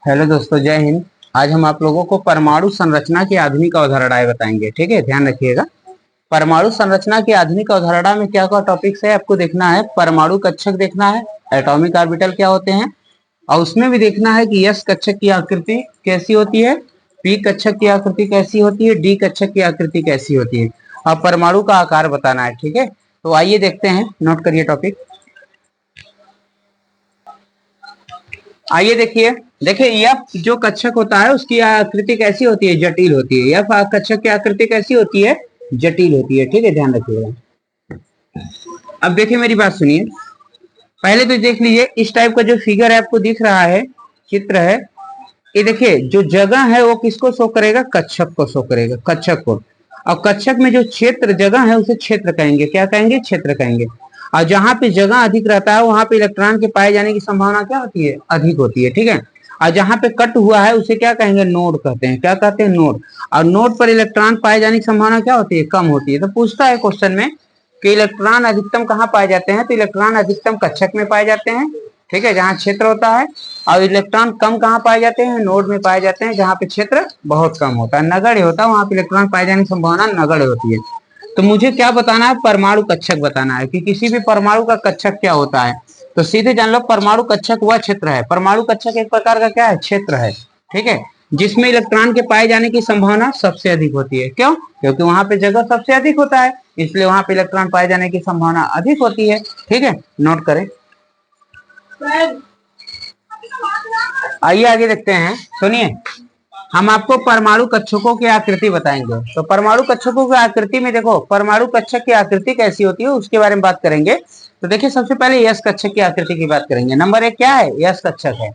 Hello दोस्तों, जय हिंद। आज हम आप लोगों को परमाणु संरचना की आधुनिक अवधारणाएं बताएंगे। ठीक है, ध्यान रखिएगा। परमाणु संरचना की आधुनिक अवधारणा में क्या क्या टॉपिक्स है आपको देखना है। परमाणु कक्षक देखना है, एटॉमिक ऑर्बिटल क्या होते हैं, और उसमें भी देखना है कि यस कक्षक की आकृति कैसी होती है, पी कक्षक की आकृति कैसी होती है, डी कक्षक की आकृति कैसी होती है, और परमाणु का आकार बताना है। ठीक है, तो आइए देखते हैं, नोट करिए टॉपिक। आइए देखिए यह जो कक्षक होता है उसकी आकृति कैसी होती है, जटिल होती है। यह कक्षक की आकृति कैसी होती है, जटिल होती है। ठीक है, ध्यान रखिएगा। अब देखिए, मेरी बात सुनिए। पहले तो देख लीजिए, इस टाइप का जो फिगर है आपको दिख रहा है, चित्र है, ये देखिए जो जगह है वो किसको शो करेगा, कक्षक को शो करेगा, कक्षक को। और कक्षक में जो क्षेत्र जगह है उसे क्षेत्र कहेंगे। क्या कहेंगे, क्षेत्र कहेंगे। और जहां पे जगह अधिक रहता है वहां पे इलेक्ट्रॉन के पाए जाने की संभावना क्या होती है, अधिक होती है। ठीक है, और जहां पे कट हुआ है उसे क्या कहेंगे, नोड कहते हैं। क्या कहते हैं, नोड। और नोड पर इलेक्ट्रॉन पाए जाने की संभावना क्या होती है, कम होती है। तो पूछता है क्वेश्चन में कि इलेक्ट्रॉन अधिकतम कहाँ पाए जाते हैं, तो इलेक्ट्रॉन अधिकतम कक्षक में पाए जाते हैं। ठीक है, जहाँ क्षेत्र होता है। और इलेक्ट्रॉन कम कहाँ पाए जाते हैं, नोड में पाए जाते हैं, जहाँ पे क्षेत्र बहुत कम होता है, नगण्य होता है, वहां पे इलेक्ट्रॉन पाए जाने की संभावना नगण्य होती है। तो मुझे क्या बताना है, परमाणु कक्षक बताना है कि किसी भी परमाणु का कक्षक क्या होता है। तो सीधे जान लो, परमाणु कक्षक वह क्षेत्र है। परमाणु कक्षक एक प्रकार का क्या है, क्षेत्र है। ठीक है, जिसमें इलेक्ट्रॉन के पाए जाने की संभावना सबसे अधिक होती है। क्यों, क्योंकि वहां पे जगह सबसे अधिक होता है, इसलिए वहां पे इलेक्ट्रॉन पाए जाने की संभावना अधिक होती है। ठीक है, नोट करें। आइए आगे देखते हैं, सुनिए। हम आपको परमाणु कक्षकों की आकृति बताएंगे। तो परमाणु कक्षकों की आकृति में देखो, परमाणु कक्षक की आकृति कैसी होती है उसके बारे में बात करेंगे। तो देखिए, सबसे पहले यस कक्षक की आकृति की बात करेंगे। नंबर एक क्या है, यस कक्षक है।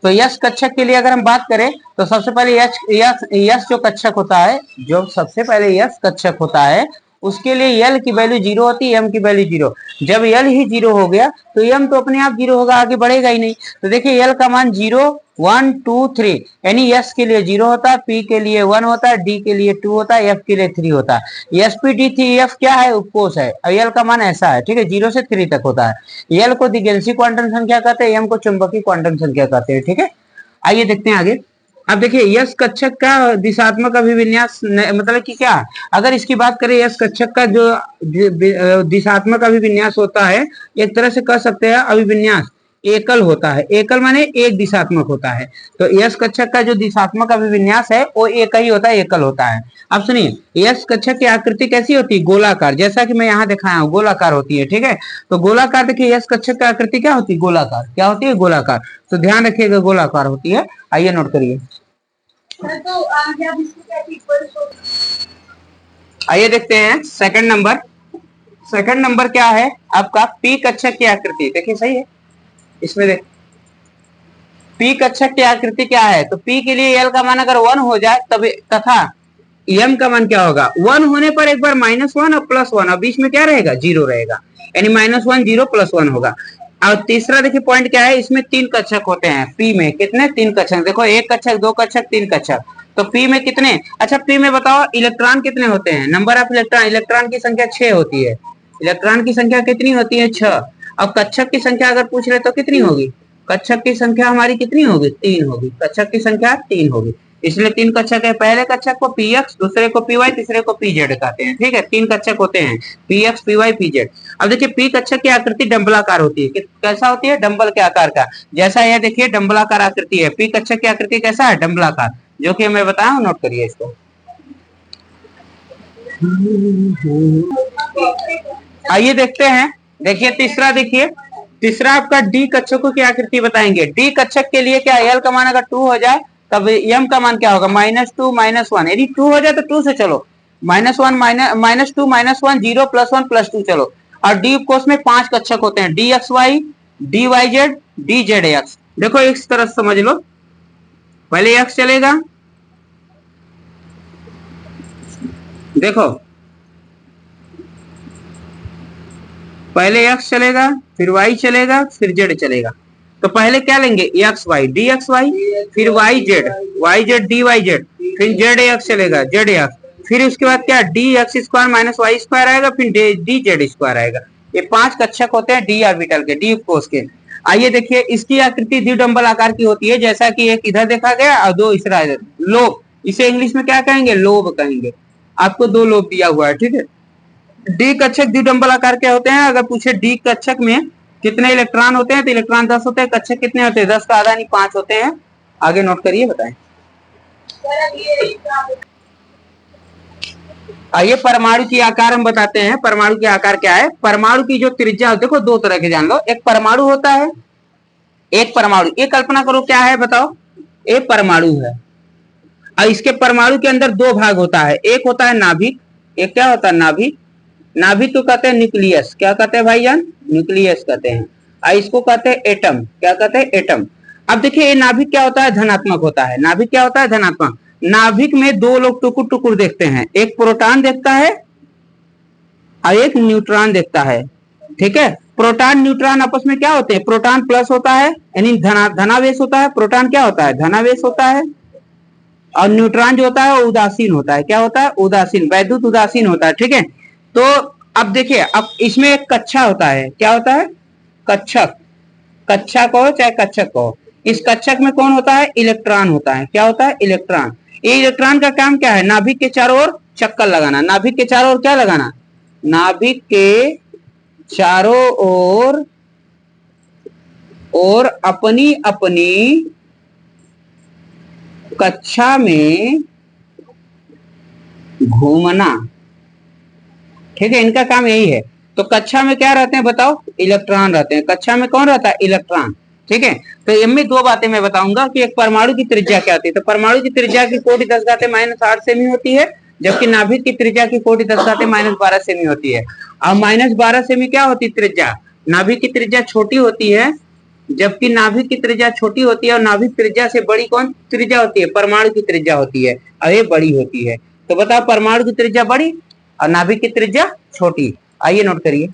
तो यस कक्षक के लिए अगर हम बात करें तो सबसे पहले यस जो कक्षक होता है, जो सबसे पहले यस कक्षक होता है, उसके लिए यल की वैल्यू 0 होती है, एम की वैल्यू 0। जब यल ही 0 हो गया तो एम तो अपने आप 0 होगा, आगे बढ़ेगा ही नहीं। तो देखिए, यल का मान 0 1 2 3, यानी यस के लिए 0 होता है, पी के लिए 1 होता है, डी के लिए 2 होता है, एफ के लिए 3 होता है। एस पी डी थी एफ क्या है, उपकोष है। और यल का मान ऐसा है। ठीक है, 0 से 3 तक होता है। यल को दिग्गंशी क्वांटम संख्या कहते हैं, एम को चुंबकीय क्वांटम संख्या कहते हैं। ठीक है, आइए देखते हैं आगे। अब देखिए, यस कक्षक का दिशात्मक अभिविन्यास मतलब कि क्या, अगर इसकी बात करें, यस कक्षक का जो दिशात्मक अभिविन्यास होता है, एक तरह से कह सकते हैं अभिविन्यास एकल होता है। एकल माने एक दिशात्मक होता है। तो यस कक्षक का जो दिशात्मक अभिविन्यास है वो एक ही होता है, एकल होता है। अब सुनिए, यस कक्षक की आकृति कैसी होती है, गोलाकार, जैसा कि मैं यहाँ दिखाया हूँ, गोलाकार होती है। ठीक है, तो गोलाकार देखिए, यस कक्षक की आकृति क्या होती है, गोलाकार। क्या होती है, गोलाकार। तो ध्यान रखिएगा, गोलाकार होती है। आइए नोट करिए। आइए देखते हैं सेकंड नंबर। सेकंड नंबर क्या है आपका, पी कक्षक की आकृति। देखिए सही है, इसमें देख, पी कक्षक की आकृति क्या है। तो पी के लिए एल का मान अगर 1 हो जाए तब, तथा एम का मान क्या होगा, 1 होने पर एक बार -1 और +1, और बीच में क्या रहेगा, 0 रहेगा, यानी -1 0 +1 होगा। और तीसरा देखिए पॉइंट क्या है, इसमें 3 कक्षक होते हैं। पी में कितने, 3 कक्षक। देखो, 1 कक्षक, 2 कक्षक, 3 कक्षक। तो पी में कितने, अच्छा पी में बताओ इलेक्ट्रॉन कितने होते हैं, नंबर ऑफ इलेक्ट्रॉन। इलेक्ट्रॉन की संख्या 6 होती है। इलेक्ट्रॉन की संख्या कितनी होती है, 6। अब कक्षक की संख्या अगर पूछ रहे तो कितनी होगी, कक्षक की संख्या हमारी कितनी होगी, 3 होगी। कक्षक की संख्या 3 होगी, इसलिए 3 कक्षक है। पहले कक्षक को पी एक्स, दूसरे को पी वाई, तीसरे को पी जेड कहते हैं। ठीक है, 3 कक्षक होते हैं, P X, P Y, P Z. अब देखिए, पी कक्षक की आकृति डंबलाकार होती है। कैसा होती है, डंबल के आकार का। जैसा यह देखिए डंबलाकार आकृति है। पी कक्षक की आकृति कैसा है, डंबलाकार, जो कि मैं बताया हूं, नोट करिए इसको। आइए देखते हैं, देखिए तीसरा, देखिए तीसरा आपका डी कक्षकों की आकृति बताएंगे। डी कक्षक के लिए क्या, एल का मान अगर 2 हो जाए तब एम का मान क्या होगा, -2 -1। यदि 2 हो जाए तो 2 से चलो, -1 -2 -1 0 +1 +2 चलो। और डी उपकोष में 5 कक्षक होते हैं, D X Y, D Y Z, D Z X. देखो इस तरह समझ लो, पहले एक्स चलेगा, देखो पहले एक्स चलेगा, फिर वाई चलेगा, फिर जेड चलेगा। तो पहले क्या लेंगे, X Y, D X Y, फिर Y Z D Y Z, फिर जेड एक्स चलेगा, जेड एक्स, फिर उसके बाद क्या, D X square minus Y square आएगा, फिर डी जेड स्क्वायर आएगा। ये 5 कक्षक होते हैं डी ऑर्बिटल के, डी कोष के। आइए देखिए, इसकी आकृति द्विडंबल आकार की होती है, जैसा कि एक इधर देखा गया और दो इधर इधर। लोब, इसे इंग्लिश में क्या कहेंगे? लोब कहेंगे। आपको दो लोब दिया हुआ है, ठीक है। डी कक्षक द्विडंबल आकार के होते हैं। अगर पूछे डी कक्षक में कितने इलेक्ट्रॉन होते हैं तो इलेक्ट्रॉन 10 होते हैं। कक्षक कितने होते हैं? 10 का आधा नहीं 5 होते हैं। आगे नोट करिए, बताएं। आइए परमाणु की आकार हम बताते हैं। परमाणु की आकार क्या है? परमाणु की जो त्रिज्या होती है, देखो दो तरह के जान लो। एक परमाणु होता है, एक परमाणु। ये कल्पना करो क्या है, बताओ। एक परमाणु है और इसके परमाणु के अंदर दो भाग होता है। एक होता है नाभिक, एक क्या होता है? नाभिक। नाभिक को कहते हैं न्यूक्लियस। क्या कहते हैं भाईजान? न्यूक्लियस कहते हैं। और इसको कहते हैं एटम। क्या कहते हैं? एटम। अब देखिए, ये नाभिक क्या होता है? धनात्मक होता है। नाभिक क्या होता है? धनात्मक। नाभिक में दो लोग टुकुर टुकुर देखते हैं, एक प्रोटॉन देखता है और एक न्यूट्रॉन देखता है, ठीक है। प्रोटॉन न्यूट्रॉन आपस में क्या होते हैं? प्रोटॉन प्लस होता है, यानी धनावेश होता है। प्रोटॉन क्या होता है? धनावेश होता है। और न्यूट्रॉन जो होता है वो उदासीन होता है। क्या होता है? उदासीन, वैद्युत उदासीन होता है, ठीक है। तो अब देखिए, अब इसमें एक कक्षा होता है। क्या होता है? कक्षक। कक्षा कहो चाहे कक्षक कहो। इस कक्षक में कौन होता है? इलेक्ट्रॉन होता है। क्या होता है? इलेक्ट्रॉन। ये इलेक्ट्रॉन का काम क्या है? नाभिक के चारों ओर चक्कर लगाना। नाभिक के चारों ओर क्या लगाना? नाभिक के चारों ओर और अपनी अपनी कक्षा में घूमना, ठीक है। इनका काम यही है। तो कक्षा में क्या रहते हैं बताओ? इलेक्ट्रॉन रहते हैं। कक्षा में कौन रहता है? इलेक्ट्रॉन, ठीक है। तो इनमें दो बातें मैं बताऊंगा कि एक परमाणु की त्रिज्या क्या होती है। तो परमाणु की त्रिज्या की कोटि 10⁻8 सेमी होती है, जबकि नाभिक की त्रिज्या की कोटि 10⁻12 सेमी होती है। अब -12 सेमी क्या होती है? त्रिज्या। नाभिक की त्रिज्या छोटी होती है, जबकि नाभिक की त्रिज्या छोटी होती है और नाभिक त्रिज्या से बड़ी कौन त्रिज्या होती है? परमाणु की त्रिज्या होती है और ये बड़ी होती है। तो बताओ, परमाणु की त्रिज्या बड़ी और नाभिक की त्रिज्या छोटी। आइए नोट करिए।